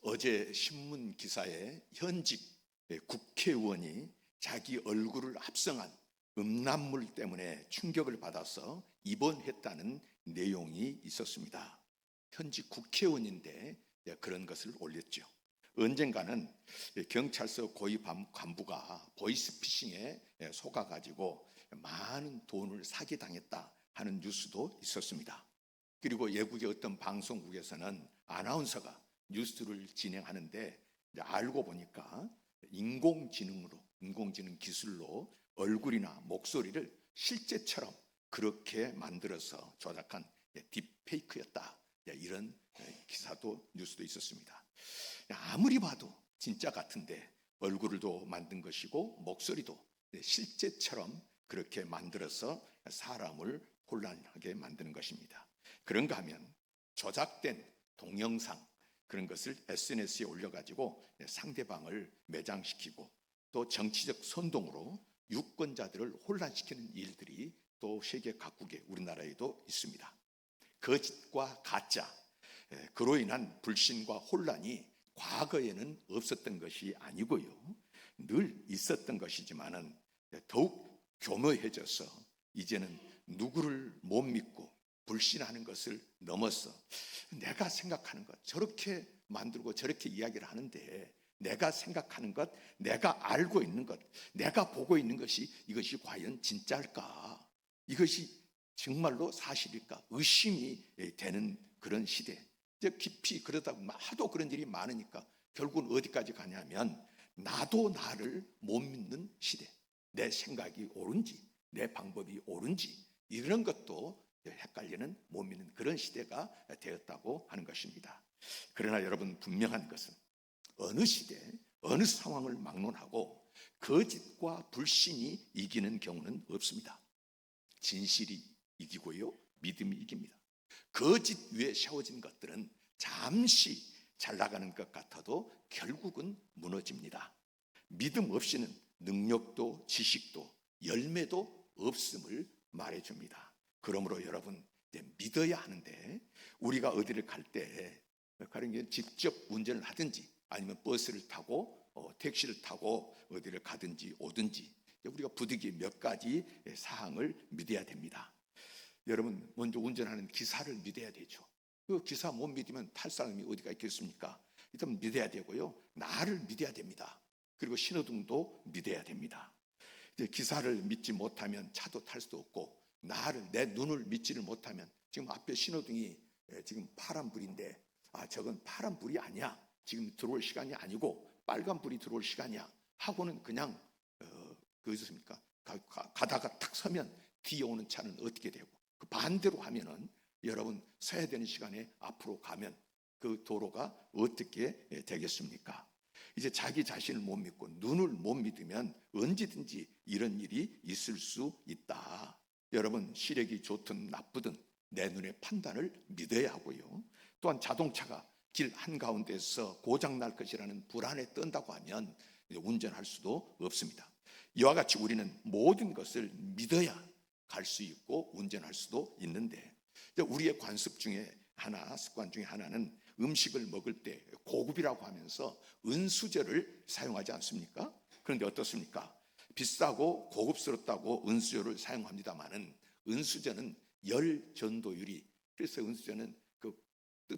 어제 신문 기사에 현직 국회의원이 자기 얼굴을 합성한 음란물 때문에 충격을 받아서 입원했다는 내용이 있었습니다. 현직 국회의원인데 그런 것을 올렸죠. 언젠가는 경찰서 고위 간부가 보이스피싱에 속아가지고 많은 돈을 사기당했다 하는 뉴스도 있었습니다. 그리고 외국의 어떤 방송국에서는 아나운서가 뉴스를 진행하는데 알고 보니까 인공지능 기술로 얼굴이나 목소리를 실제처럼 그렇게 만들어서 조작한 딥페이크였다. 이런 기사도 뉴스도 있었습니다. 아무리 봐도 진짜 같은데 얼굴도 만든 것이고 목소리도 실제처럼 그렇게 만들어서 사람을 혼란하게 만드는 것입니다. 그런가 하면 조작된 동영상 그런 것을 SNS에 올려가지고 상대방을 매장시키고 또 정치적 선동으로 유권자들을 혼란시키는 일들이 또 세계 각국에 우리나라에도 있습니다. 거짓과 가짜, 그로 인한 불신과 혼란이 과거에는 없었던 것이 아니고요. 늘 있었던 것이지만은 더욱 교묘해져서 이제는 누구를 못 믿고 불신하는 것을 넘어서 내가 생각하는 것 저렇게 만들고 저렇게 이야기를 하는데 내가 생각하는 것, 내가 알고 있는 것, 내가 보고 있는 것이 이것이 과연 진짜일까? 이것이 정말로 사실일까? 의심이 되는 그런 시대. 깊이 그러다 보면 하도 그런 일이 많으니까 결국은 어디까지 가냐면 나도 나를 못 믿는 시대. 내 생각이 옳은지, 내 방법이 옳은지 이런 것도 헷갈리는 못 믿는 그런 시대가 되었다고 하는 것입니다. 그러나 여러분 분명한 것은 어느 시대, 어느 상황을 막론하고 거짓과 불신이 이기는 경우는 없습니다. 진실이 이기고요, 믿음이 이깁니다. 거짓 위에 세워진 것들은 잠시 잘 나가는 것 같아도 결국은 무너집니다. 믿음 없이는 능력도 지식도 열매도 없음을 말해줍니다. 그러므로 여러분 믿어야 하는데 우리가 어디를 갈 때 가령 직접 운전을 하든지 아니면 버스를 타고 택시를 타고 어디를 가든지 오든지 우리가 부득이 몇 가지 사항을 믿어야 됩니다. 여러분 먼저 운전하는 기사를 믿어야 되죠. 그 기사 못 믿으면 탈 사람이 어디가 있겠습니까? 일단 믿어야 되고요. 나를 믿어야 됩니다. 그리고 신호등도 믿어야 됩니다. 이제 기사를 믿지 못하면 차도 탈 수도 없고 내 눈을 믿지를 못하면 지금 앞에 신호등이 지금 파란불인데 저건 파란불이 아니야. 지금 들어올 시간이 아니고 빨간불이 들어올 시간이야. 하고는 그냥 그렇습니까? 가다가 탁 서면 뒤에 오는 차는 어떻게 되고 그 반대로 하면은 여러분 서야 되는 시간에 앞으로 가면 그 도로가 어떻게 되겠습니까? 이제 자기 자신을 못 믿고 눈을 못 믿으면 언제든지 이런 일이 있을 수 있다. 여러분 시력이 좋든 나쁘든 내 눈의 판단을 믿어야 하고요. 또한 자동차가 길 한가운데서 고장날 것이라는 불안에 떤다고 하면 운전할 수도 없습니다. 이와 같이 우리는 모든 것을 믿어야 갈 수 있고 운전할 수도 있는데 우리의 관습 중에 습관 중에 하나는 음식을 먹을 때 고급이라고 하면서 은수저를 사용하지 않습니까? 그런데 어떻습니까? 비싸고 고급스럽다고 은수저를 사용합니다마는 은수저는 열 전도율이 그래서 은수저는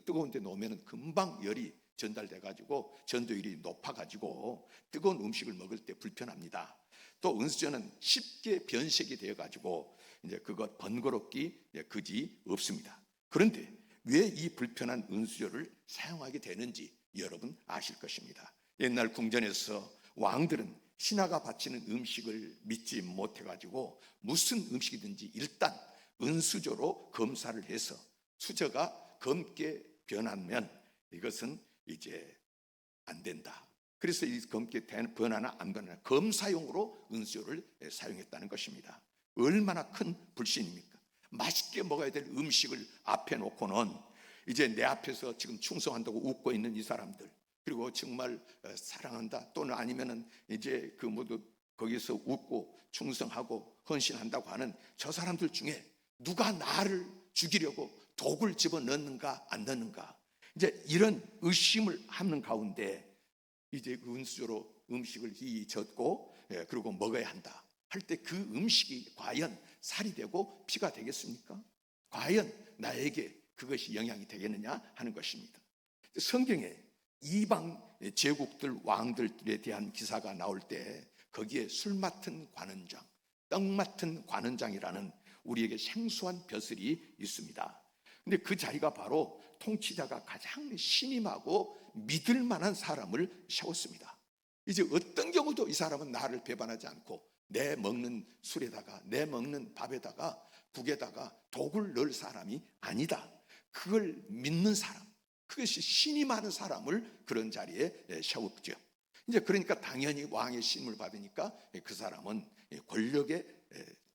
뜨거운 데 놓으면 금방 열이 전달돼 가지고 전도율이 높아 가지고 뜨거운 음식을 먹을 때 불편합니다. 또 은수저는 쉽게 변색이 되어 가지고 이제 그것 번거롭기 그지 없습니다. 그런데 왜 이 불편한 은수저를 사용하게 되는지 여러분 아실 것입니다. 옛날 궁전에서 왕들은 신하가 바치는 음식을 믿지 못해 가지고 무슨 음식이든지 일단 은수저로 검사를 해서 수저가 검게 변하면 이것은 이제 안 된다. 그래서 이 검게 변하나 안 변하나 검사용으로 은수저를 사용했다는 것입니다. 얼마나 큰 불신입니까? 맛있게 먹어야 될 음식을 앞에 놓고는 이제 내 앞에서 지금 충성한다고 웃고 있는 이 사람들 그리고 정말 사랑한다 또는 아니면은 이제 그 모두 거기서 웃고 충성하고 헌신한다고 하는 저 사람들 중에 누가 나를 죽이려고 독을 집어넣는가 안 넣는가 이제 이런 의심을 하는 가운데 이제 그 은수저로 음식을 젓고 그리고 먹어야 한다 할 때 그 음식이 과연 살이 되고 피가 되겠습니까? 과연 나에게 그것이 영향이 되겠느냐 하는 것입니다. 성경에 이방 제국들 왕들에 대한 기사가 나올 때 거기에 술 맡은 관원장, 떡 맡은 관원장이라는 우리에게 생소한 벼슬이 있습니다. 근데 그 자리가 바로 통치자가 가장 신임하고 믿을 만한 사람을 세웠습니다. 이제 어떤 경우도 이 사람은 나를 배반하지 않고 내 먹는 술에다가 내 먹는 밥에다가 국에다가 독을 넣을 사람이 아니다. 그걸 믿는 사람, 그것이 신임하는 사람을 그런 자리에 세웠죠. 이제 그러니까 당연히 왕의 신임을 받으니까 그 사람은 권력의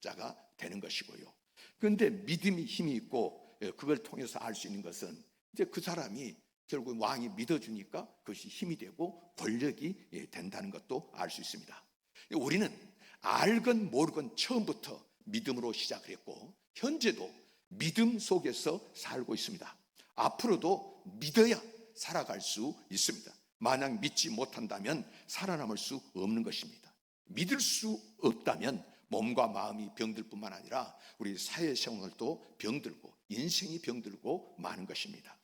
자가 되는 것이고요. 그런데 믿음이 힘이 있고 그걸 통해서 알 수 있는 것은 이제 그 사람이 결국 왕이 믿어주니까 그것이 힘이 되고 권력이 된다는 것도 알 수 있습니다. 우리는 알건 모르건 처음부터 믿음으로 시작을 했고 현재도 믿음 속에서 살고 있습니다. 앞으로도 믿어야 살아갈 수 있습니다. 만약 믿지 못한다면 살아남을 수 없는 것입니다. 믿을 수 없다면 몸과 마음이 병들 뿐만 아니라 우리 사회생활도 병들고 인생이 병들고 마는 것입니다.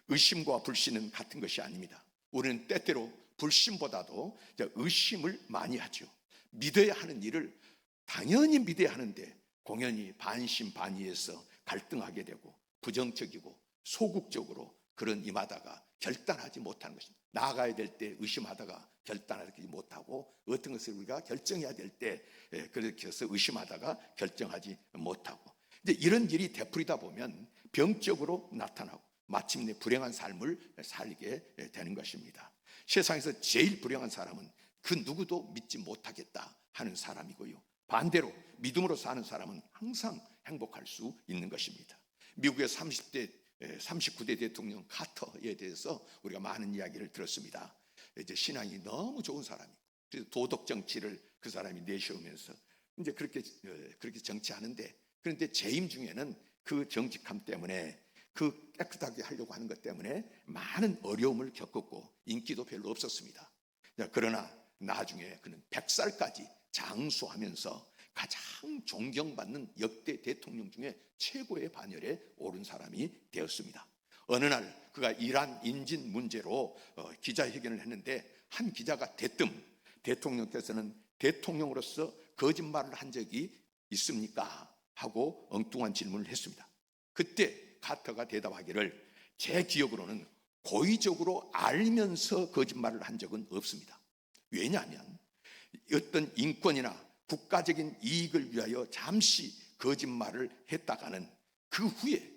의심과 불신은 같은 것이 아닙니다. 우리는 때때로 불신보다도 의심을 많이 하죠. 믿어야 하는 일을 당연히 믿어야 하는데 공연히 반신반의해서 갈등하게 되고 부정적이고 소극적으로 그런 임하다가 결단하지 못하는 것입니다. 나아가야 될 때 의심하다가 결단하지 못하고 어떤 것을 우리가 결정해야 될 때 그렇게 해서 의심하다가 결정하지 못하고 이제 이런 일이 되풀이다 보면 병적으로 나타나고 마침내 불행한 삶을 살게 되는 것입니다. 세상에서 제일 불행한 사람은 그 누구도 믿지 못하겠다 하는 사람이고요. 반대로 믿음으로 사는 사람은 항상 행복할 수 있는 것입니다. 미국의 39대 대통령 카터에 대해서 우리가 많은 이야기를 들었습니다. 이제 신앙이 너무 좋은 사람이, 그래서 도덕 정치를 그 사람이 내세우면서 이제 그렇게 정치하는데, 그런데 재임 중에는 그 정직함 때문에 그 깨끗하게 하려고 하는 것 때문에 많은 어려움을 겪었고 인기도 별로 없었습니다. 그러나 나중에 그는 100살까지 장수하면서 가장 존경받는 역대 대통령 중에 최고의 반열에 오른 사람이 되었습니다. 어느 날 그가 이란 인진 문제로 기자회견을 했는데 한 기자가 대뜸 대통령께서는 대통령으로서 거짓말을 한 적이 있습니까? 하고 엉뚱한 질문을 했습니다. 그때 카터가 대답하기를 제 기억으로는 고의적으로 알면서 거짓말을 한 적은 없습니다. 왜냐하면 어떤 인권이나 국가적인 이익을 위하여 잠시 거짓말을 했다가는 그 후에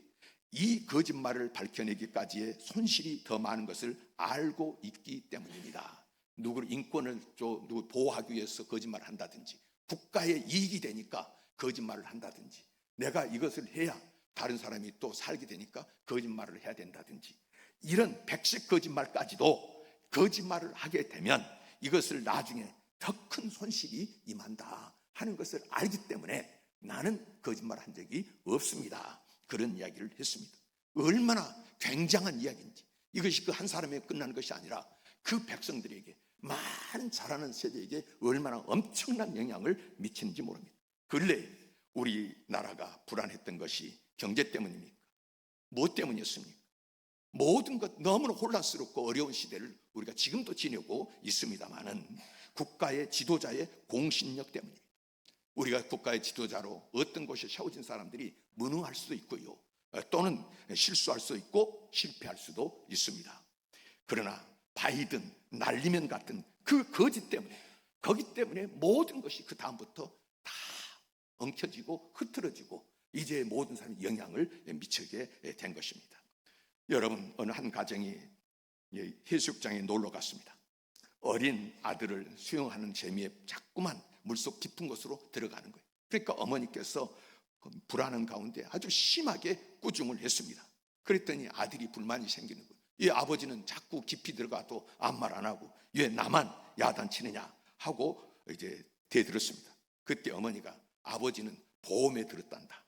이 거짓말을 밝혀내기까지의 손실이 더 많은 것을 알고 있기 때문입니다. 누구를 인권을 누구 보호하기 위해서 거짓말을 한다든지 국가의 이익이 되니까 거짓말을 한다든지 내가 이것을 해야 다른 사람이 또 살게 되니까 거짓말을 해야 된다든지 이런 백색 거짓말까지도 거짓말을 하게 되면 이것을 나중에 더 큰 손실이 임한다 하는 것을 알기 때문에 나는 거짓말 한 적이 없습니다. 그런 이야기를 했습니다. 얼마나 굉장한 이야기인지, 이것이 그 한 사람에 끝나는 것이 아니라 그 백성들에게 많은 자라는 세대에게 얼마나 엄청난 영향을 미치는지 모릅니다. 근래 우리나라가 불안했던 것이 경제 때문입니까? 무엇 때문이었습니까? 모든 것 너무나 혼란스럽고 어려운 시대를 우리가 지금도 지내고 있습니다만은 국가의 지도자의 공신력 때문입니다. 우리가 국가의 지도자로 어떤 곳에 세워진 사람들이 무능할 수도 있고요, 또는 실수할 수도 있고 실패할 수도 있습니다. 그러나 바이든, 날리면 같은 그 거짓 때문에, 거기 때문에 모든 것이 그 다음부터 다 엉켜지고 흐트러지고 이제 모든 사람이 영향을 미치게 된 것입니다. 여러분, 어느 한 가정이 해수욕장에 놀러 갔습니다. 어린 아들을 수영하는 재미에 자꾸만 물속 깊은 곳으로 들어가는 거예요. 그러니까 어머니께서 불안한 가운데 아주 심하게 꾸중을 했습니다. 그랬더니 아들이 불만이 생기는 거예요. 이 아버지는 자꾸 깊이 들어가도 아무 말 안 하고 왜 나만 야단치느냐 하고 이제 대들었습니다. 그때 어머니가 아버지는 보험에 들었단다.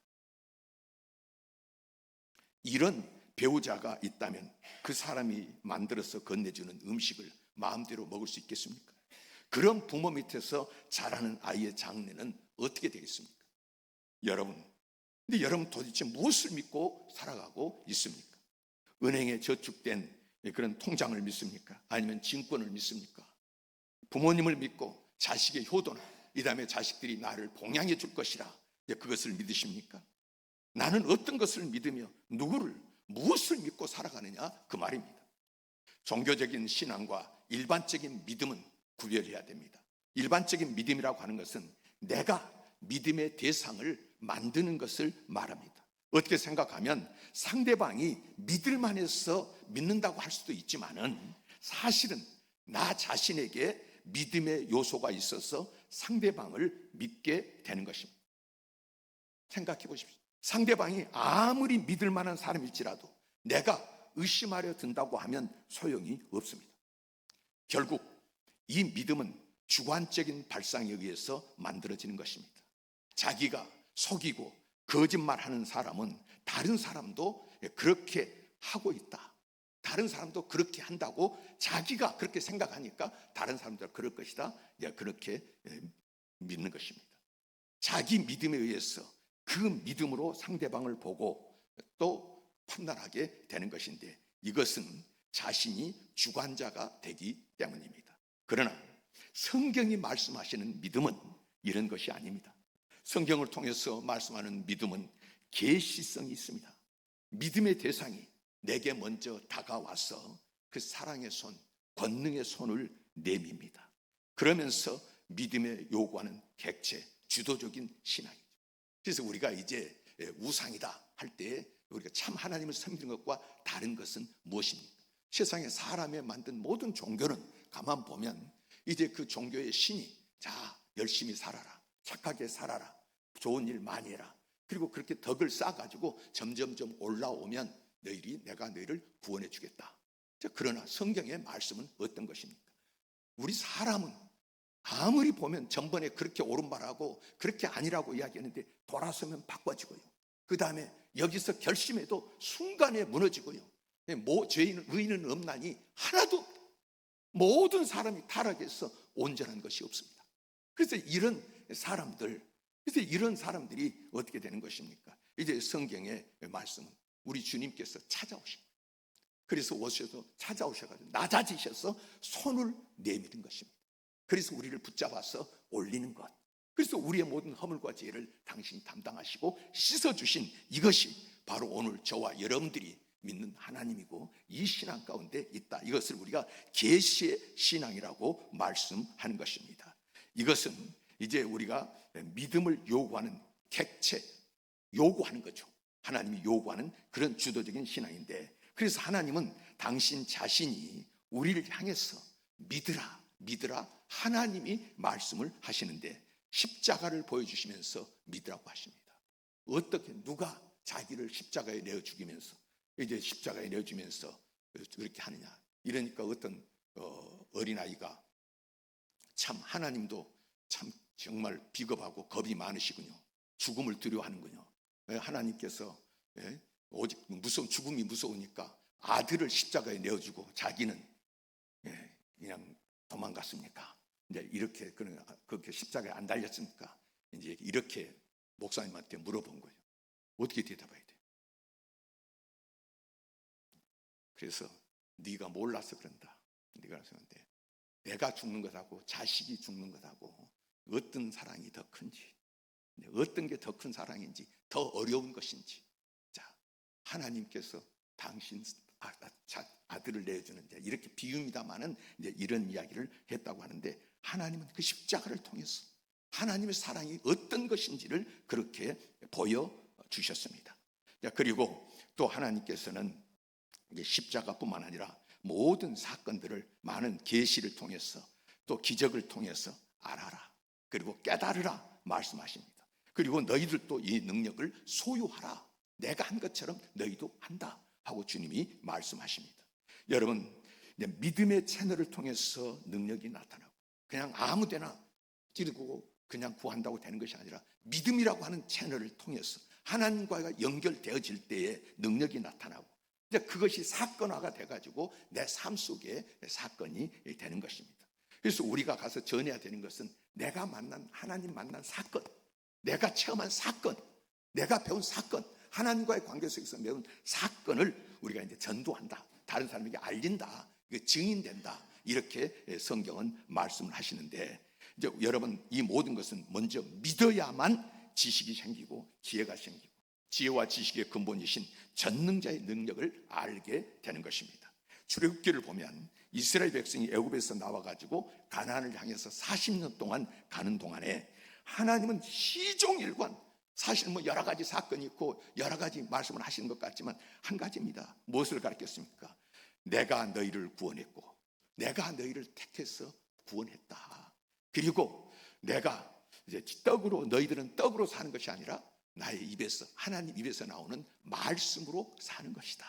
이런 배우자가 있다면 그 사람이 만들어서 건네주는 음식을 마음대로 먹을 수 있겠습니까? 그런 부모 밑에서 자라는 아이의 장래는 어떻게 되겠습니까? 근데 여러분 도대체 무엇을 믿고 살아가고 있습니까? 은행에 저축된 그런 통장을 믿습니까? 아니면 증권을 믿습니까? 부모님을 믿고 자식의 효도나 이 다음에 자식들이 나를 봉양해 줄 것이라 그것을 믿으십니까? 나는 어떤 것을 믿으며 무엇을 믿고 살아가느냐 그 말입니다. 종교적인 신앙과 일반적인 믿음은 구별해야 됩니다. 일반적인 믿음이라고 하는 것은 내가 믿음의 대상을 만드는 것을 말합니다. 어떻게 생각하면 상대방이 믿을만 해서 믿는다고 할 수도 있지만은 사실은 나 자신에게 믿음의 요소가 있어서 상대방을 믿게 되는 것입니다. 생각해 보십시오. 상대방이 아무리 믿을 만한 사람일지라도 내가 의심하려 든다고 하면 소용이 없습니다. 결국 이 믿음은 주관적인 발상에 의해서 만들어지는 것입니다. 자기가 속이고 거짓말하는 사람은 다른 사람도 그렇게 하고 있다, 다른 사람도 그렇게 한다고 자기가 그렇게 생각하니까 다른 사람도 그럴 것이다, 그렇게 믿는 것입니다. 자기 믿음에 의해서 그 믿음으로 상대방을 보고 또 판단하게 되는 것인데 이것은 자신이 주관자가 되기 때문입니다. 그러나 성경이 말씀하시는 믿음은 이런 것이 아닙니다. 성경을 통해서 말씀하는 믿음은 계시성이 있습니다. 믿음의 대상이 내게 먼저 다가와서 그 사랑의 손, 권능의 손을 내밉니다. 그러면서 믿음에 요구하는 객체, 주도적인 신앙이죠. 그래서 우리가 이제 우상이다 할 때 우리가 참 하나님을 섬기는 것과 다른 것은 무엇입니까? 세상에 사람에 만든 모든 종교는 가만 보면 이제 그 종교의 신이 자 열심히 살아라, 착하게 살아라, 좋은 일 많이 해라, 그리고 그렇게 덕을 쌓아가지고 점점점 올라오면 내가 너희를 구원해 주겠다. 그러나 성경의 말씀은 어떤 것입니까? 우리 사람은 아무리 보면 전번에 그렇게 옳은 말하고 그렇게 아니라고 이야기했는데 돌아서면 바꿔지고요. 그 다음에 여기서 결심해도 순간에 무너지고요. 의인은 없나니 하나도 없다. 모든 사람이 타락해서 온전한 것이 없습니다. 그래서 이런 사람들이 어떻게 되는 것입니까? 이제 성경의 말씀은 우리 주님께서 찾아오십니다. 그래서 오셔서 찾아오셔가지고 낮아지셔서 손을 내미는 것입니다. 그래서 우리를 붙잡아서 올리는 것, 그래서 우리의 모든 허물과 죄를 당신이 담당하시고 씻어주신 이것이 바로 오늘 저와 여러분들이 믿는 하나님이고 이 신앙 가운데 있다. 이것을 우리가 계시의 신앙이라고 말씀하는 것입니다. 이것은 이제 우리가 믿음을 요구하는 객체, 요구하는 거죠. 하나님이 요구하는 그런 주도적인 신앙인데, 그래서 하나님은 당신 자신이 우리를 향해서 믿으라 하나님이 말씀을 하시는데 십자가를 보여주시면서 믿으라고 하십니다. 어떻게 누가 자기를 십자가에 내어 죽이면서 이제 십자가에 내어 주면서 그렇게 하느냐? 이러니까 어떤 어린아이가 참 하나님도 참 정말 비겁하고 겁이 많으시군요. 죽음을 두려워하는군요. 하나님께서 오직 죽음이 무서우니까 아들을 십자가에 내어주고 자기는 그냥 도망갔습니까? 이제 이렇게 그렇게 십자가에 안 달렸습니까? 이제 이렇게 목사님한테 물어본 거예요. 어떻게 대답해야 돼? 그래서 네가 몰라서 그런다. 네가 그런데 내가 죽는 것하고 자식이 죽는 것하고 어떤 사랑이 더 큰지, 어떤 게 더 큰 사랑인지, 더 어려운 것인지. 자, 하나님께서 당신 아들을 내주는 이렇게 비유입니다만은 이제 이런 이야기를 했다고 하는데, 하나님은 그 십자가를 통해서 하나님의 사랑이 어떤 것인지를 그렇게 보여주셨습니다. 그리고 또 하나님께서는 십자가뿐만 아니라 모든 사건들을 많은 계시를 통해서 또 기적을 통해서 알아라, 그리고 깨달으라 말씀하십니다. 그리고 너희들도 이 능력을 소유하라, 내가 한 것처럼 너희도 한다 하고 주님이 말씀하십니다. 여러분, 믿음의 채널을 통해서 능력이 나타나고 그냥 아무데나 찌르고 그냥 구한다고 되는 것이 아니라 믿음이라고 하는 채널을 통해서 하나님과 연결되어질 때에 능력이 나타나고, 이제 그것이 사건화가 돼가지고 내 삶 속에 사건이 되는 것입니다. 그래서 우리가 가서 전해야 되는 것은 내가 만난 하나님 만난 사건, 내가 체험한 사건, 내가 배운 사건, 하나님과의 관계 속에서 배운 사건을 우리가 이제 전도한다, 다른 사람에게 알린다, 증인된다, 이렇게 성경은 말씀을 하시는데, 이제 여러분, 이 모든 것은 먼저 믿어야만 지식이 생기고 지혜가 생기고, 지혜와 지식의 근본이신 전능자의 능력을 알게 되는 것입니다. 출애굽기를 보면 이스라엘 백성이 애굽에서 나와가지고 가나안을 향해서 40년 동안 가는 동안에 하나님은 시종일관, 사실 여러 가지 사건이 있고 여러 가지 말씀을 하시는 것 같지만 한 가지입니다. 무엇을 가르쳤습니까? 내가 너희를 구원했고 내가 너희를 택해서 구원했다. 그리고 내가 이제 떡으로, 너희들은 떡으로 사는 것이 아니라 나의 입에서, 하나님 입에서 나오는 말씀으로 사는 것이다.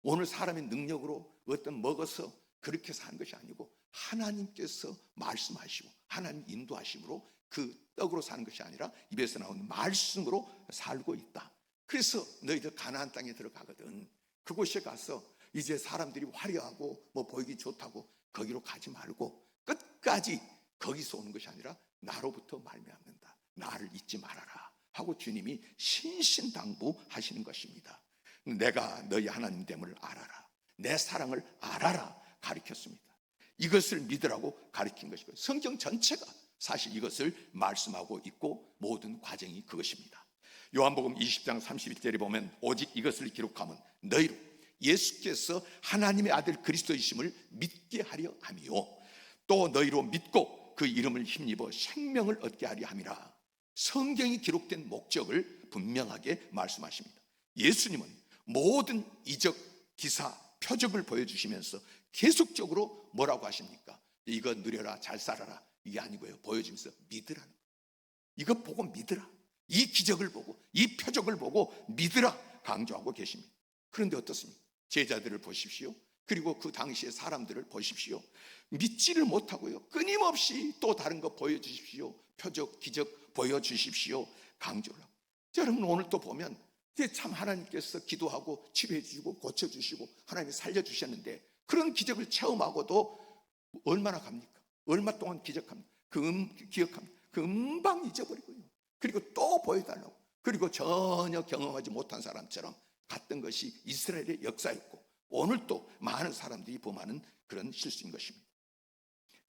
오늘 사람의 능력으로 어떤 먹어서 그렇게 사는 것이 아니고 하나님께서 말씀하시고 하나님 인도하심으로 그 떡으로 사는 것이 아니라 입에서 나오는 말씀으로 살고 있다. 그래서 너희들 가나안 땅에 들어가거든, 그곳에 가서 이제 사람들이 화려하고 보이기 좋다고 거기로 가지 말고 끝까지 거기서 오는 것이 아니라 나로부터 말미암는다, 나를 잊지 말아라 하고 주님이 신신당부하시는 것입니다. 내가 너희 하나님됨을 알아라, 내 사랑을 알아라 가르쳤습니다. 이것을 믿으라고 가르친 것이고, 성경 전체가 사실 이것을 말씀하고 있고 모든 과정이 그것입니다. 요한복음 20장 31절에 보면 오직 이것을 기록하면 너희로 예수께서 하나님의 아들 그리스도이심을 믿게 하려 함이요 또 너희로 믿고 그 이름을 힘입어 생명을 얻게 하려 함이라. 성경이 기록된 목적을 분명하게 말씀하십니다. 예수님은 모든 이적, 기사, 표적을 보여주시면서 계속적으로 뭐라고 하십니까? 이거 누려라, 잘 살아라, 이게 아니고요, 보여주면서 믿으라는 거예요. 이거 보고 믿으라, 이 기적을 보고 이 표적을 보고 믿으라 강조하고 계십니다. 그런데 어떻습니까? 제자들을 보십시오. 그리고 그 당시의 사람들을 보십시오. 믿지를 못하고요, 끊임없이 또 다른 거 보여주십시오, 표적, 기적 보여주십시오 강조를 하고. 여러분, 오늘 또 보면 참 하나님께서 기도하고 치료해 주시고 고쳐 주시고 하나님이 살려 주셨는데 그런 기적을 체험하고도 얼마나 갑니까? 얼마 동안 기적합니까? 기억합니까? 금방 잊어버리고요. 그리고 또 보여달라고. 그리고 전혀 경험하지 못한 사람처럼 갔던 것이 이스라엘의 역사였고 오늘도 많은 사람들이 범하는 그런 실수인 것입니다.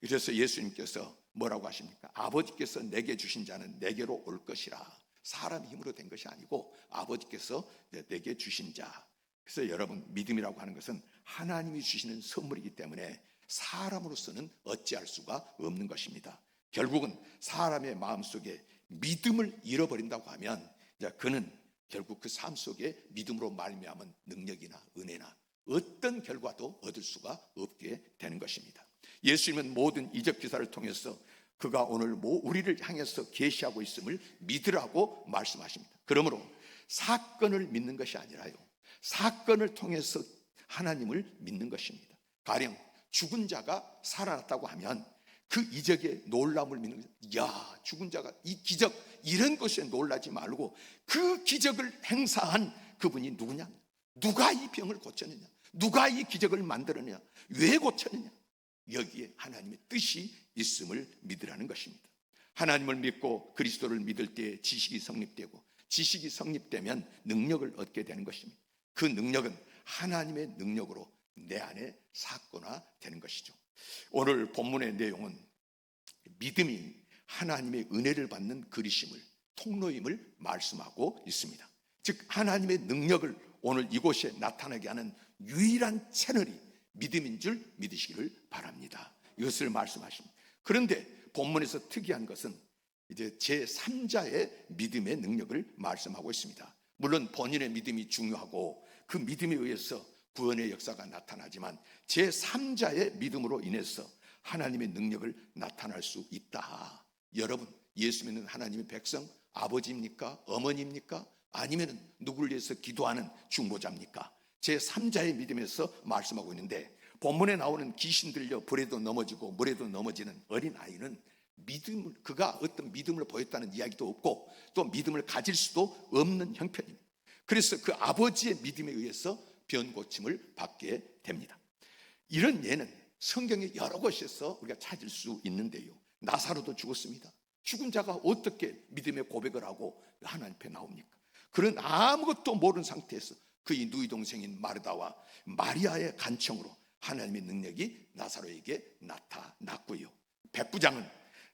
그래서 예수님께서 뭐라고 하십니까? 아버지께서 내게 주신 자는 내게로 올 것이라. 사람 힘으로 된 것이 아니고 아버지께서 내게 주신 자. 그래서 여러분, 믿음이라고 하는 것은 하나님이 주시는 선물이기 때문에 사람으로서는 어찌할 수가 없는 것입니다. 결국은 사람의 마음속에 믿음을 잃어버린다고 하면 그는 결국 그 삶 속에 믿음으로 말미암은 능력이나 은혜나 어떤 결과도 얻을 수가 없게 되는 것입니다. 예수님은 모든 이적 기사를 통해서 그가 오늘 우리를 향해서 계시하고 있음을 믿으라고 말씀하십니다. 그러므로 사건을 믿는 것이 아니라요, 사건을 통해서 하나님을 믿는 것입니다. 가령 죽은 자가 살아났다고 하면 그 이적의 놀라움을 믿는 거죠. 야, 죽은 자가, 이 기적, 이런 것에 놀라지 말고 그 기적을 행사한 그분이 누구냐? 누가 이 병을 고쳤느냐? 누가 이 기적을 만들었느냐? 왜 고쳤느냐? 여기에 하나님의 뜻이 있음을 믿으라는 것입니다. 하나님을 믿고 그리스도를 믿을 때 지식이 성립되고 지식이 성립되면 능력을 얻게 되는 것입니다. 그 능력은 하나님의 능력으로 내 안에 사건화되는 것이죠. 오늘 본문의 내용은 믿음이 하나님의 은혜를 받는 그리심을, 통로임을 말씀하고 있습니다. 즉 하나님의 능력을 오늘 이곳에 나타나게 하는 유일한 채널이 믿음인 줄 믿으시기를 바랍니다. 이것을 말씀하십니다. 그런데 본문에서 특이한 것은 이제 제3자의 믿음의 능력을 말씀하고 있습니다. 물론 본인의 믿음이 중요하고 그 믿음에 의해서 구원의 역사가 나타나지만 제3자의 믿음으로 인해서 하나님의 능력을 나타날 수 있다. 여러분, 예수 믿는 하나님의 백성, 아버지입니까? 어머니입니까? 아니면 누구를 위해서 기도하는 중보자입니까? 제3자의 믿음에서 말씀하고 있는데 본문에 나오는 귀신 들려 불에도 넘어지고 물에도 넘어지는 어린아이는 그가 어떤 믿음을 보였다는 이야기도 없고 또 믿음을 가질 수도 없는 형편입니다. 그래서 그 아버지의 믿음에 의해서 병 고침을 받게 됩니다. 이런 예는 성경의 여러 곳에서 우리가 찾을 수 있는데요, 나사로도 죽었습니다. 죽은 자가 어떻게 믿음의 고백을 하고 하나님 앞에 나옵니까? 그런 아무것도 모르는 상태에서 그의 누이 동생인 마르다와 마리아의 간청으로 하나님의 능력이 나사로에게 나타났고요, 백부장은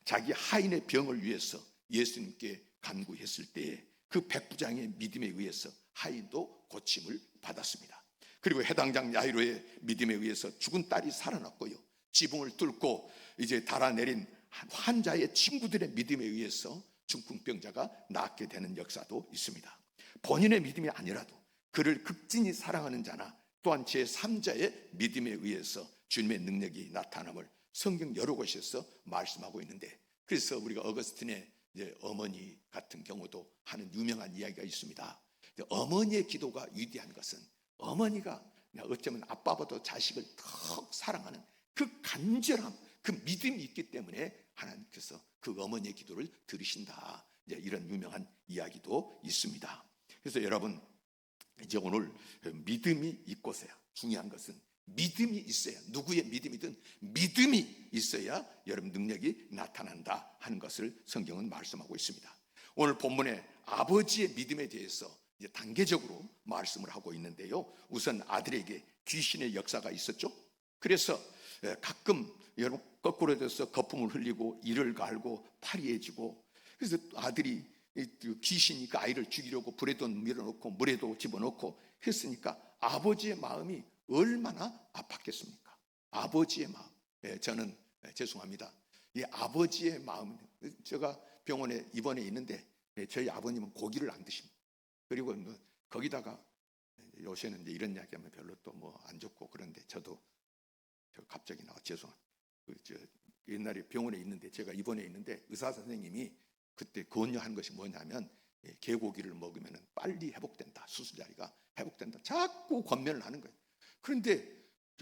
자기 하인의 병을 위해서 예수님께 간구했을 때에 그 백부장의 믿음에 의해서 하인도 고침을 받았습니다. 그리고 해당장 야이로의 믿음에 의해서 죽은 딸이 살아났고요, 지붕을 뚫고 이제 달아내린 환자의 친구들의 믿음에 의해서 중풍병자가 낫게 되는 역사도 있습니다. 본인의 믿음이 아니라도 그를 극진히 사랑하는 자나 또한 제3자의 믿음에 의해서 주님의 능력이 나타남을 성경 여러 곳에서 말씀하고 있는데, 그래서 우리가 어거스틴의 이제 어머니 같은 경우도 하는 유명한 이야기가 있습니다. 어머니의 기도가 위대한 것은 어머니가 어쩌면 아빠보다 자식을 더 사랑하는 그 간절함, 그 믿음이 있기 때문에 하나님께서 그 어머니의 기도를 들으신다, 이제 이런 유명한 이야기도 있습니다. 그래서 여러분, 이제 오늘 믿음이 있고서야, 중요한 것은 믿음이 있어야, 누구의 믿음이든 믿음이 있어야 여러분 능력이 나타난다 하는 것을 성경은 말씀하고 있습니다. 오늘 본문에 아버지의 믿음에 대해서 이제 단계적으로 말씀을 하고 있는데요, 우선 아들에게 귀신의 역사가 있었죠. 그래서 가끔 여러분 거꾸로 돼서 거품을 흘리고 이를 갈고 파리해지고, 그래서 아들이 귀신이 그 아이를 죽이려고 불에도 밀어넣고 물에도 집어넣고 했으니까 아버지의 마음이 얼마나 아팠겠습니까? 아버지의 마음. 저는 죄송합니다, 이 아버지의 마음, 제가 병원에 입원해 있는데 저희 아버님은 고기를 안 드십니다. 그리고 거기다가 요새는 이제 이런 이야기하면 별로 또 뭐 안 좋고 그런데 저도 갑자기 나와 죄송합니다. 옛날에 병원에 있는데, 제가 입원해 있는데 의사 선생님이 그때 권유한 것이 뭐냐면 개고기를 먹으면 빨리 회복된다, 수술 자리가 회복된다, 자꾸 권면을 하는 거예요. 그런데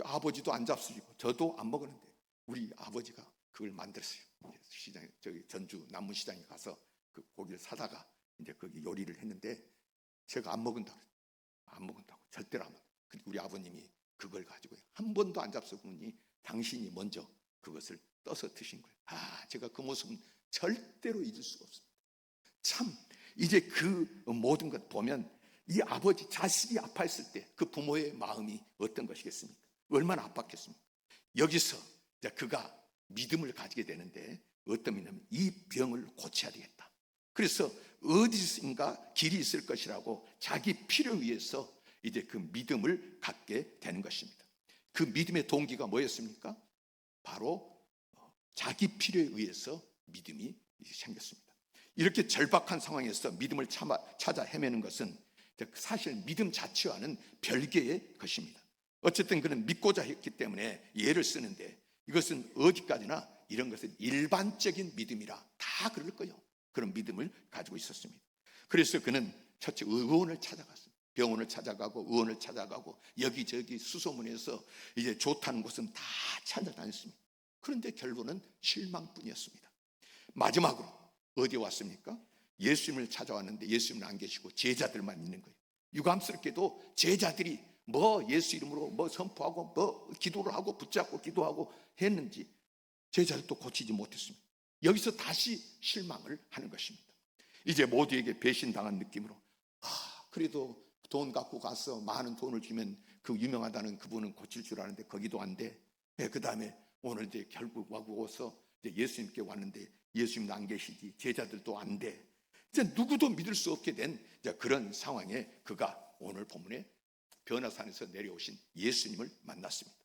아버지도 안 잡수시고 저도 안 먹었는데 우리 아버지가 그걸 만들었어요. 시장에, 저기 전주 남문시장에 가서 그 고기를 사다가 이제 거기 요리를 했는데 제가 안 먹는다고 절대로 안 먹는다고. 근데 우리 아버님이 그걸 가지고 한 번도 안 잡수더니 당신이 먼저 그것을 떠서 드신 거예요. 제가 그 모습은 절대로 잊을 수가 없습니다. 참, 이제 그 모든 것 보면 이 아버지, 자식이 아파했을 때 그 부모의 마음이 어떤 것이겠습니까? 얼마나 아팠겠습니까? 여기서 이제 그가 믿음을 가지게 되는데 어떤 믿음이냐면 이 병을 고쳐야 되겠다. 그래서 어디선가 길이 있을 것이라고 자기 필요에 의해서 이제 그 믿음을 갖게 되는 것입니다. 그 믿음의 동기가 뭐였습니까? 바로 자기 필요에 의해서 믿음이 생겼습니다. 이렇게 절박한 상황에서 믿음을 찾아 헤매는 것은 사실 믿음 자체와는 별개의 것입니다. 어쨌든 그는 믿고자 했기 때문에 예를 쓰는데, 이것은 어디까지나 이런 것은 일반적인 믿음이라 다 그럴 거예요. 그런 믿음을 가지고 있었습니다. 그래서 그는 첫째 의원을 찾아갔습니다. 병원을 찾아가고 의원을 찾아가고 여기저기 수소문해서 이제 좋다는 곳은 다 찾아다녔습니다. 그런데 결론은 실망뿐이었습니다. 마지막으로 어디 왔습니까? 예수님을 찾아왔는데 예수님은 안 계시고 제자들만 있는 거예요. 유감스럽게도 제자들이 뭐 예수 이름으로 뭐 선포하고 뭐 기도를 하고 붙잡고 기도하고 했는지 제자들도 고치지 못했습니다. 여기서 다시 실망을 하는 것입니다. 이제 모두에게 배신당한 느낌으로 그래도 돈 갖고 가서 많은 돈을 주면 그 유명하다는 그분은 고칠 줄 아는데 거기도 안 돼. 그 다음에 오늘 이제 결국 와서 이제 예수님께 왔는데 예수님도 안 계시지, 제자들도 안 돼. 이제 누구도 믿을 수 없게 된 그런 상황에 그가 오늘 본문에 변화산에서 내려오신 예수님을 만났습니다.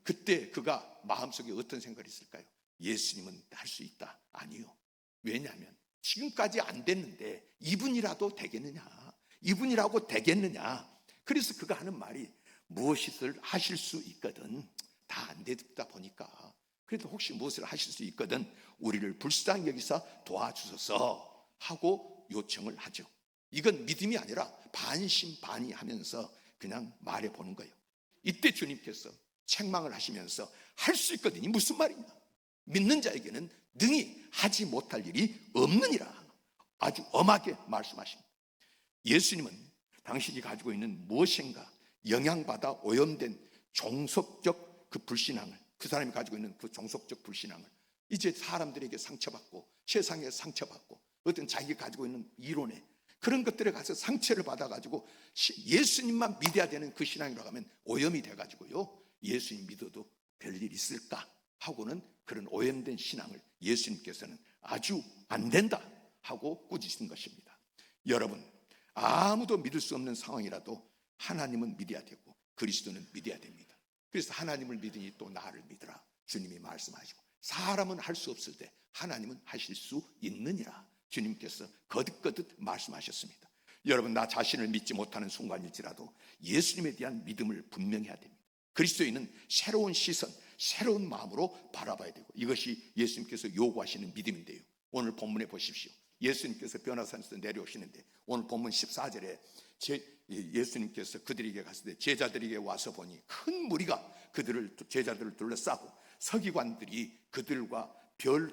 그때 그가 마음속에 어떤 생각이 있을까요? 예수님은 할 수 있다. 아니요. 왜냐하면 지금까지 안 됐는데 이분이라도 되겠느냐, 이분이라고 되겠느냐. 그래서 그가 하는 말이 무엇을 하실 수 있거든, 다 안 되다 보니까 그래도 혹시 무엇을 하실 수 있거든 우리를 불쌍히 여기서 도와주소서 하고 요청을 하죠. 이건 믿음이 아니라 반신반의하면서 그냥 말해보는 거예요. 이때 주님께서 책망을 하시면서 할 수 있거든이 무슨 말이냐, 믿는 자에게는 능히 하지 못할 일이 없느니라, 아주 엄하게 말씀하십니다. 예수님은 당신이 가지고 있는 무엇인가 영향받아 오염된 종속적 그 불신앙을, 그 사람이 가지고 있는 그 종속적 불신앙을 이제 사람들에게 상처받고 세상에 상처받고 어떤 자기가 가지고 있는 이론에 그런 것들에 가서 상처를 받아가지고 예수님만 믿어야 되는 그 신앙이라고 하면 오염이 돼가지고요, 예수님 믿어도 별일 있을까 하고는 그런 오염된 신앙을 예수님께서는 아주 안 된다 하고 꾸짖으신 것입니다. 여러분, 아무도 믿을 수 없는 상황이라도 하나님은 믿어야 되고 그리스도는 믿어야 됩니다. 그래서 하나님을 믿으니 또 나를 믿으라 주님이 말씀하시고, 사람은 할 수 없을 때 하나님은 하실 수 있느니라 주님께서 거듭거듭 말씀하셨습니다. 여러분, 나 자신을 믿지 못하는 순간일지라도 예수님에 대한 믿음을 분명히 해야 됩니다. 그리스도인은 새로운 시선, 새로운 마음으로 바라봐야 되고, 이것이 예수님께서 요구하시는 믿음인데요, 오늘 본문에 보십시오. 예수님께서 변화산에서 내려오시는데 오늘 본문 14절에 예수님께서 그들에게 갔을 때 제자들에게 와서 보니 큰 무리가 제자들을 둘러싸고 서기관들이 그들과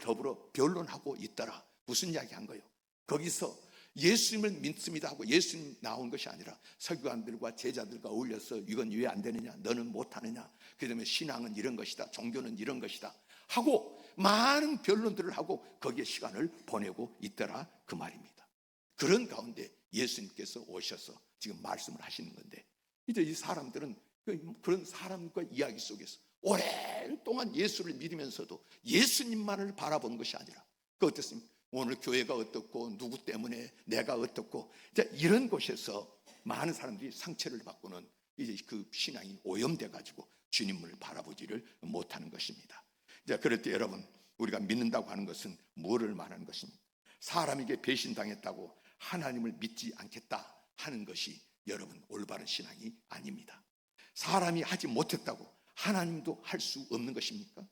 더불어 변론하고 있더라. 무슨 이야기 한 거예요? 거기서 예수님을 믿습니다 하고 예수님 나온 것이 아니라 서기관들과 제자들과 어울려서 이건 왜 안 되느냐, 너는 못하느냐, 그 다음에 신앙은 이런 것이다, 종교는 이런 것이다 하고 많은 변론들을 하고 거기에 시간을 보내고 있더라 그 말입니다. 그런 가운데 예수님께서 오셔서 지금 말씀을 하시는 건데, 이제 이 사람들은 그런 사람과 이야기 속에서 오랫동안 예수를 믿으면서도 예수님만을 바라본 것이 아니라 어떻습니까? 오늘 교회가 어떻고 누구 때문에 내가 어떻고 이런 곳에서 많은 사람들이 상처를 받고는 이제 그 신앙이 오염돼 가지고 주님을 바라보지를 못하는 것입니다. 그럴 때 여러분, 우리가 믿는다고 하는 것은 뭐를 말하는 것입니까? 사람에게 배신당했다고 하나님을 믿지 않겠다 하는 것이 여러분 올바른 신앙이 아닙니다. 사람이 하지 못했다고 하나님도 할 수 없는 것입니까?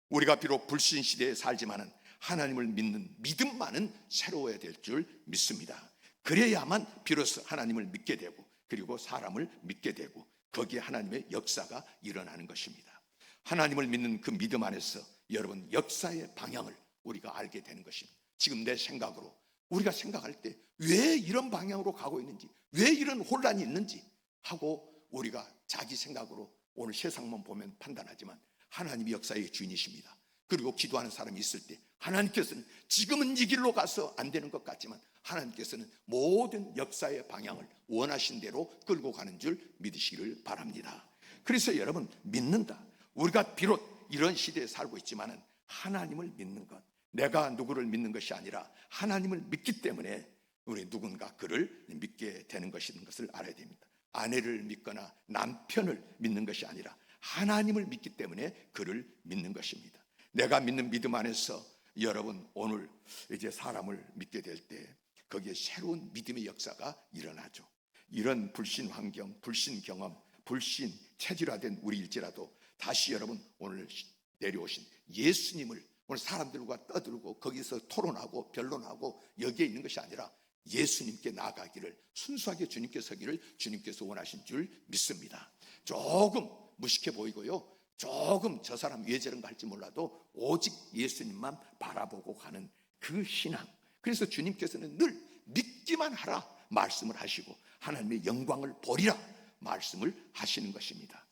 우리가 비록 불신 시대에 살지만은 하나님을 믿는 믿음만은 새로워야 될 줄 믿습니다. 그래야만 비로소 하나님을 믿게 되고 그리고 사람을 믿게 되고 거기에 하나님의 역사가 일어나는 것입니다. 하나님을 믿는 그 믿음 안에서 여러분 역사의 방향을 우리가 알게 되는 것입니다. 지금 내 생각으로 우리가 생각할 때 왜 이런 방향으로 가고 있는지, 왜 이런 혼란이 있는지 하고 우리가 자기 생각으로 오늘 세상만 보면 판단하지만 하나님이 역사의 주인이십니다. 그리고 기도하는 사람이 있을 때 하나님께서는 지금은 이 길로 가서 안 되는 것 같지만 하나님께서는 모든 역사의 방향을 원하신 대로 끌고 가는 줄 믿으시기를 바랍니다. 그래서 여러분, 믿는다. 우리가 비록 이런 시대에 살고 있지만은 하나님을 믿는 것, 내가 누구를 믿는 것이 아니라 하나님을 믿기 때문에 우리 누군가 그를 믿게 되는 것을 알아야 됩니다. 아내를 믿거나 남편을 믿는 것이 아니라 하나님을 믿기 때문에 그를 믿는 것입니다. 내가 믿는 믿음 안에서 여러분 오늘 이제 사람을 믿게 될 때 거기에 새로운 믿음의 역사가 일어나죠. 이런 불신 환경, 불신 경험, 불신 체질화된 우리일지라도 다시 여러분 오늘 내려오신 예수님을 오늘 사람들과 떠들고 거기서 토론하고 변론하고 여기에 있는 것이 아니라 예수님께 나아가기를, 순수하게 주님께 서기를 주님께서 원하신 줄 믿습니다. 조금 무식해 보이고요, 조금 저 사람 왜 저런가 할지 몰라도 오직 예수님만 바라보고 가는 그 신앙, 그래서 주님께서는 늘 믿기만 하라 말씀을 하시고 하나님의 영광을 보리라 말씀을 하시는 것입니다.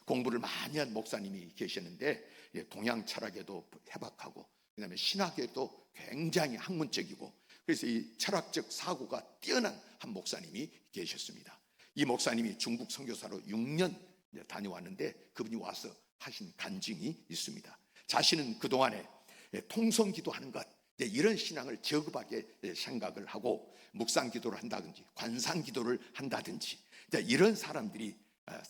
공부를 많이 한 목사님이 계셨는데 동양 철학에도 해박하고 그다음에 신학에도 굉장히 학문적이고 그래서 이 철학적 사고가 뛰어난 한 목사님이 계셨습니다. 이 목사님이 중국 선교사로 6년 다녀왔는데 그분이 와서 하신 간증이 있습니다. 자신은 그동안에 통성기도하는 것, 이런 신앙을 저급하게 생각을 하고 묵상기도를 한다든지 관상기도를 한다든지 이런 사람들이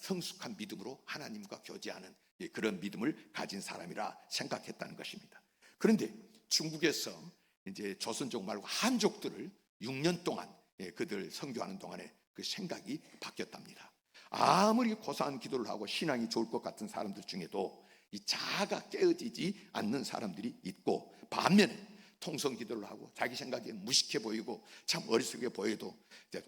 성숙한 믿음으로 하나님과 교제하는 그런 믿음을 가진 사람이라 생각했다는 것입니다. 그런데 중국에서 이제 조선족 말고 한족들을 6년 동안 그들 선교하는 동안에 그 생각이 바뀌었답니다. 아무리 고상한 기도를 하고 신앙이 좋을 것 같은 사람들 중에도 이 자아가 깨어지지 않는 사람들이 있고, 반면에 통성 기도를 하고 자기 생각에 무식해 보이고 참 어리석게 보여도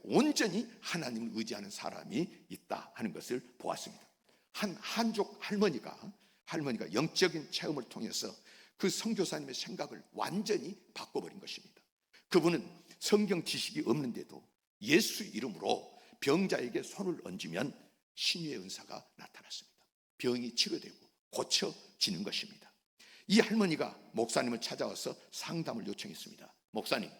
온전히 하나님을 의지하는 사람이 있다 하는 것을 보았습니다. 한 한족 할머니가 영적인 체험을 통해서 그 선교사님의 생각을 완전히 바꿔버린 것입니다. 그분은 성경 지식이 없는데도 예수 이름으로 병자에게 손을 얹으면 신유의 은사가 나타났습니다. 병이 치료되고 고쳐지는 것입니다. 이 할머니가 목사님을 찾아와서 상담을 요청했습니다. 목사님,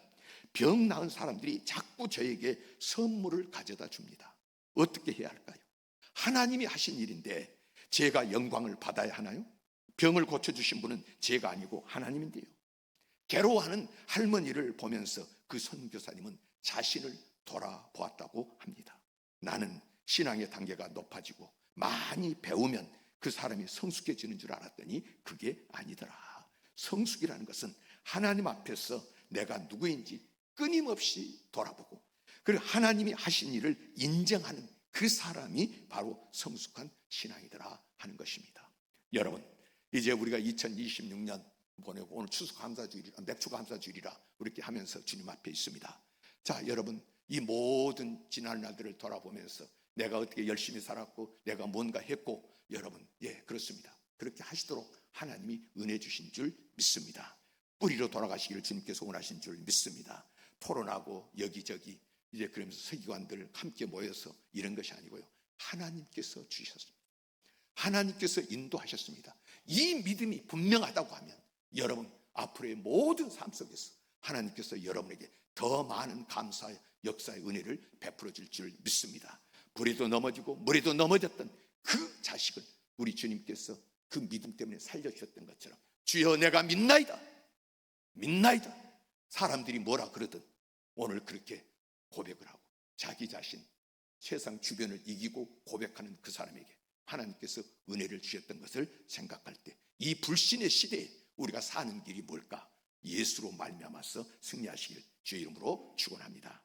병 나은 사람들이 자꾸 저에게 선물을 가져다 줍니다. 어떻게 해야 할까요? 하나님이 하신 일인데 제가 영광을 받아야 하나요? 병을 고쳐주신 분은 제가 아니고 하나님인데요. 괴로워하는 할머니를 보면서 그 선교사님은 자신을 돌아보았다고 합니다. 나는 신앙의 단계가 높아지고 많이 배우면 그 사람이 성숙해지는 줄 알았더니 그게 아니더라. 성숙이라는 것은 하나님 앞에서 내가 누구인지 끊임없이 돌아보고, 그리고 하나님이 하신 일을 인정하는 그 사람이 바로 성숙한 신앙이더라 하는 것입니다. 여러분, 이제 우리가 2026년 보내고 오늘 추수감사주일, 맥주감사주일이라 이렇게 하면서 주님 앞에 있습니다. 자, 여러분, 이 모든 지난 날들을 돌아보면서 내가 어떻게 열심히 살았고 내가 뭔가 했고, 여러분, 그렇습니다. 그렇게 하시도록 하나님이 은혜 주신 줄 믿습니다. 뿌리로 돌아가시기를 주님께서 원하신 줄 믿습니다. 토론하고 여기저기 이제 그러면서 서기관들 함께 모여서 이런 것이 아니고요, 하나님께서 주셨습니다. 하나님께서 인도하셨습니다. 이 믿음이 분명하다고 하면 여러분 앞으로의 모든 삶 속에서 하나님께서 여러분에게 더 많은 감사의 역사의 은혜를 베풀어 줄 줄 믿습니다. 불에도 넘어지고 물에도 넘어졌던 그 자식을 우리 주님께서 그 믿음 때문에 살려주셨던 것처럼, 주여 내가 믿나이다, 믿나이다. 사람들이 뭐라 그러든 오늘 그렇게 고백을 하고 자기 자신, 세상 주변을 이기고 고백하는 그 사람에게 하나님께서 은혜를 주셨던 것을 생각할 때 이 불신의 시대에 우리가 사는 길이 뭘까? 예수로 말미암아서 승리하시길 주의 이름으로 축원합니다.